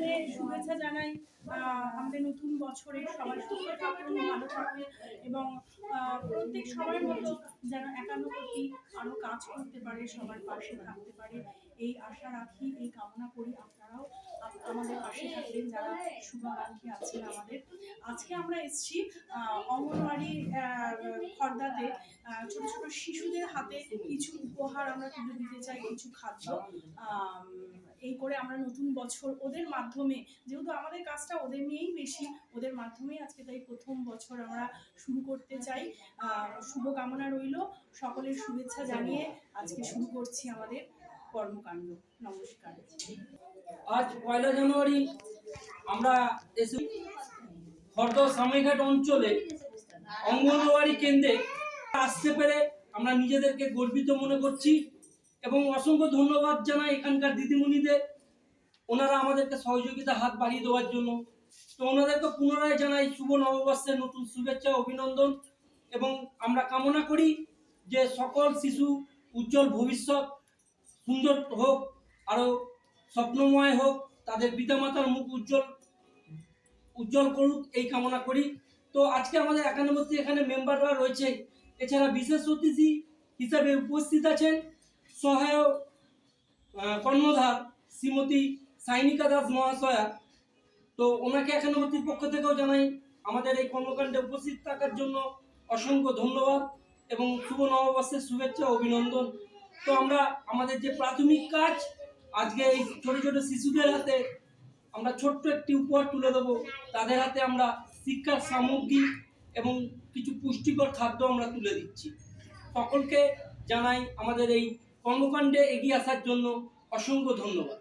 প্রথমে শুভেচ্ছা জানাই আমাদের নতুন বছরে সবাই সুস্থ থাকুন, ভালো থাকুন এবং প্রত্যেক সময়ের মতো যেন একান্নবর্তী আরও কাজ করতে পারে, সবার পাশে থাকতে পারে এই আশা রাখি, এই কামনা করি। আপনারাও আমাদের পাশে থাকবেন যারা শুভাকাঙ্ক্ষী আছেন আমাদের। আজকে আমরা এসেছি অঙ্গনওয়াড়ি খর্দাতে ছোট ছোট শিশুদের হাতে কিছু উপহার আমরা তুলে দিতে চাই, কিছু খাদ্য। এই করে আমরা নতুন বছর ওদের মাধ্যমে, যেহেতু আমাদের কাজটা ওদের নিয়েই বেশি, ওদের মাধ্যমেই আজকে তাই প্রথম বছর আমরা শুরু করতে চাই। শুভকামনা রইল, সকলের শুভেচ্ছা জানিয়ে আজকে শুরু করছি আমাদের কর্মকাণ্ড। নমস্কার। আজ 1 জানুয়ারি আমরা খর্দা সাময়ঘাট অঞ্চলে অঙ্গনওয়াড়ি কেন্দ্রে আসতে পেরে আমরা নিজেদেরকে গর্বিত মনে করছি এবং অসংখ্য ধন্যবাদ জানাই এখানকার দিদিমণিদের, ওনারা আমাদেরকে সহযোগিতা হাত বাড়িয়ে দেওয়ার জন্য। তো ওনাদেরকে পুনরায় জানাই শুভ নববর্ষের নতুন শুভেচ্ছা, অভিনন্দন এবং আমরা কামনা করি যে সকল শিশু উজ্জ্বল ভবিষ্যৎ সুন্দর হোক, আরও স্বপ্নময় হোক, তাদের পিতামাতার মুখ উজ্জ্বল করুক, এই কামনা করি। তো আজকে আমাদের 91 এখানে মেম্বাররা রয়েছে, এছাড়া বিশেষ অতিথি হিসাবে উপস্থিত আছেন সহায়ক কর্ণধার শ্রীমতী সাইনিকা দাস মহাশয়া। তো ওনাকে 91 পক্ষ থেকেও জানাই আমাদের এই কর্মকাণ্ডে উপস্থিত থাকার জন্য অসংখ্য ধন্যবাদ এবং শুভ নববর্ষের শুভেচ্ছা, অভিনন্দন। তো আমরা আমাদের যে প্রাথমিক কাজ, আজকে এই ছোট ছোট শিশুদের হাতে আমরা ছোট্ট একটি উপহার তুলে দেবো। তাদের হাতে আমরা শিক্ষার সামগ্রী এবং কিছু পুষ্টিকর খাদ্য আমরা তুলে দিচ্ছি। সকলকে জানাই আমাদের এই কর্মকাণ্ডে এগিয়ে আসার জন্য অসংখ্য ধন্যবাদ।